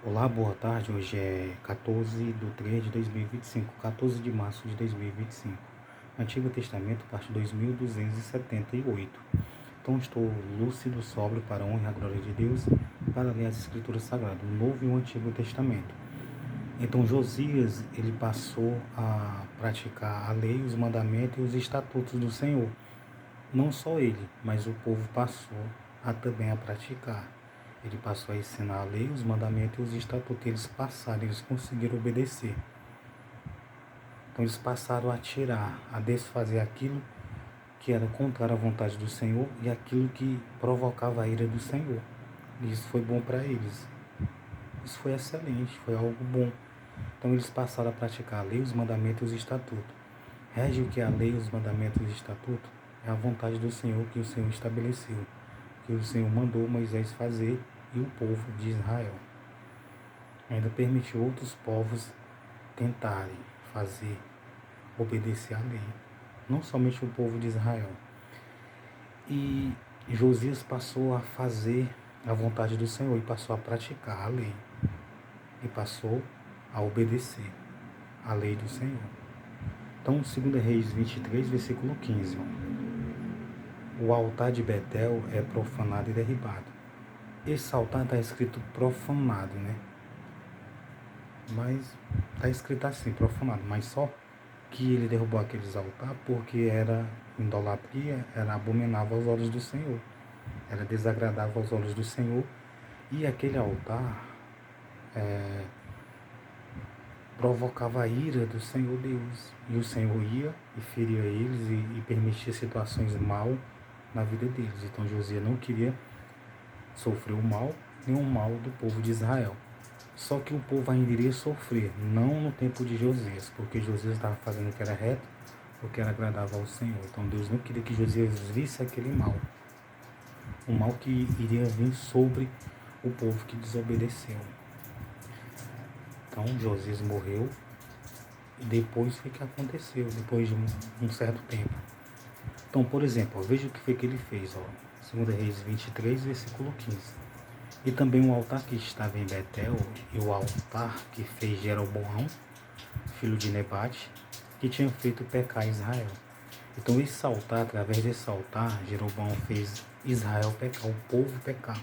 Olá, boa tarde. Hoje é 14/3/2025, 14 de março de 2025. Antigo Testamento, parte 2278. Então, estou lúcido, sóbrio, para a honra e a glória de Deus, para ler as Escrituras Sagradas, o Novo e o Antigo Testamento. Então, Josias, ele passou a praticar a lei, os mandamentos e os estatutos do Senhor. Não só ele, mas o povo passou também a praticar. Ele passou a ensinar a lei, os mandamentos e os estatutos. Eles passaram, eles conseguiram obedecer. Então eles passaram a tirar, a desfazer aquilo que era contrário à vontade do Senhor e aquilo que provocava a ira do Senhor. E isso foi bom para eles. Isso foi excelente, foi algo bom. Então eles passaram a praticar a lei, os mandamentos e os estatutos. Rege o que é a lei, os mandamentos e os estatutos? É a vontade do Senhor que o Senhor estabeleceu, que o Senhor mandou Moisés fazer e o povo de Israel. Ainda permitiu outros povos tentarem fazer, obedecer à lei. Não somente o povo de Israel. E Josias passou a fazer a vontade do Senhor e passou a praticar a lei. E passou a obedecer a lei do Senhor. Então, 2 Reis 23, versículo 15. O altar de Betel é profanado e derribado. Esse altar está escrito profanado, né? Mas está escrito assim, profanado. Mas só que ele derrubou aqueles altares porque era idolatria, era abominável aos olhos do Senhor. Era desagradável aos olhos do Senhor. E aquele altar provocava a ira do Senhor Deus. E o Senhor ia e feria eles e permitia situações mal na vida deles. Então Josias não queria sofrer o mal, nem o mal do povo de Israel. Só que o povo ainda iria sofrer, não no tempo de Josias, porque Josias estava fazendo o que era reto, o que era agradável ao Senhor. Então Deus não queria que Josias visse aquele mal. O mal que iria vir sobre o povo que desobedeceu. Então Josias morreu e depois foi o que aconteceu, depois de um certo tempo. Então, por exemplo, veja o que foi que ele fez. 2 Reis 23, versículo 15. E também o altar que estava em Betel e o altar que fez Jeroboão, filho de Nebate, que tinha feito pecar Israel. Então esse altar, através desse altar, Jeroboão fez Israel pecar, o povo pecar.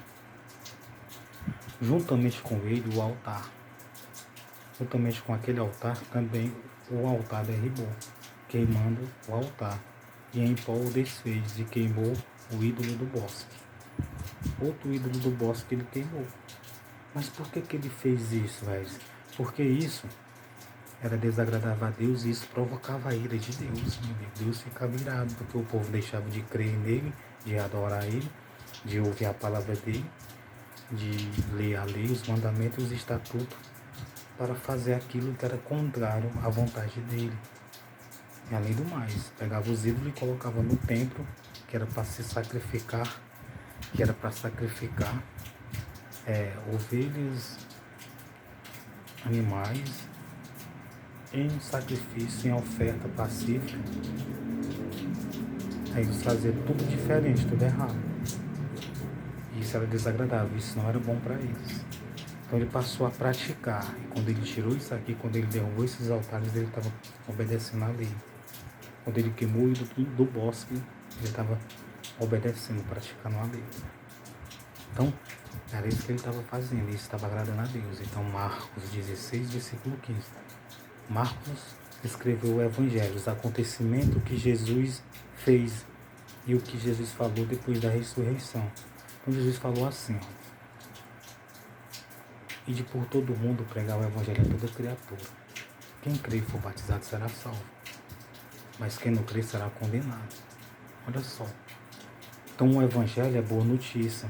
Juntamente com ele o altar. Juntamente com aquele altar também o altar derribou, queimando o altar. E em pó o desfez e queimou o ídolo do bosque. Outro ídolo do bosque ele queimou. Mas por que ele fez isso, velho? Porque isso era desagradável a Deus e isso provocava a ira de Deus. Deus ficava irado porque o povo deixava de crer nele, de adorar ele, de ouvir a palavra dele, de ler a lei, os mandamentos e os estatutos para fazer aquilo que era contrário à vontade dele. E além do mais, pegava os ídolos e colocava no templo, que era para se sacrificar, que era para sacrificar ovelhas, animais, em sacrifício, em oferta pacífica. Aí eles faziam tudo diferente, tudo errado. E isso era desagradável, isso não era bom para eles. Então ele passou a praticar. E quando ele tirou isso aqui, quando ele derrubou esses altares, ele estava obedecendo a lei. Quando ele queimou o ídolo do bosque, ele estava obedecendo, praticando a lei. Então, era isso que ele estava fazendo, isso estava agradando a Deus. Então, Marcos 16, versículo 15. Marcos escreveu o Evangelho, os acontecimentos que Jesus fez e o que Jesus falou depois da ressurreição. Então, Jesus falou assim, ide por todo mundo pregar o Evangelho a toda criatura. Quem crer e for batizado será salvo, mas quem não crer será condenado. Olha só. Então, o Evangelho é boa notícia,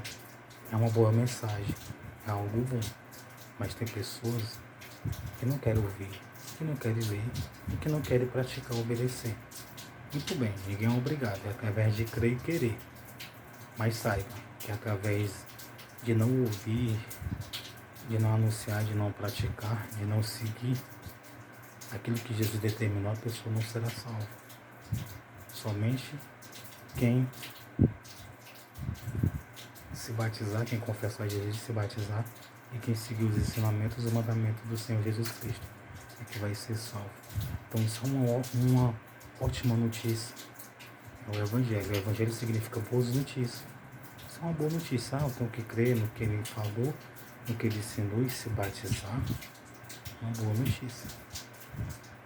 é uma boa mensagem, é algo bom. Mas tem pessoas que não querem ouvir, que não querem ler e que não querem praticar, obedecer. Muito bem, ninguém é obrigado, é através de crer e querer. Mas saiba que através de não ouvir, de não anunciar, de não praticar, de não seguir aquilo que Jesus determinou, a pessoa não será salva. Somente quem se batizar, quem confessar Jesus e se batizar, E quem seguir os ensinamentos e mandamentos do Senhor Jesus Cristo é que vai ser salvo. Então isso é uma ótima notícia. É o Evangelho. O Evangelho significa boas notícias. Isso é uma boa notícia. Eu tenho que crer no que ele falou, no que ele ensinou e se batizar. Uma boa notícia.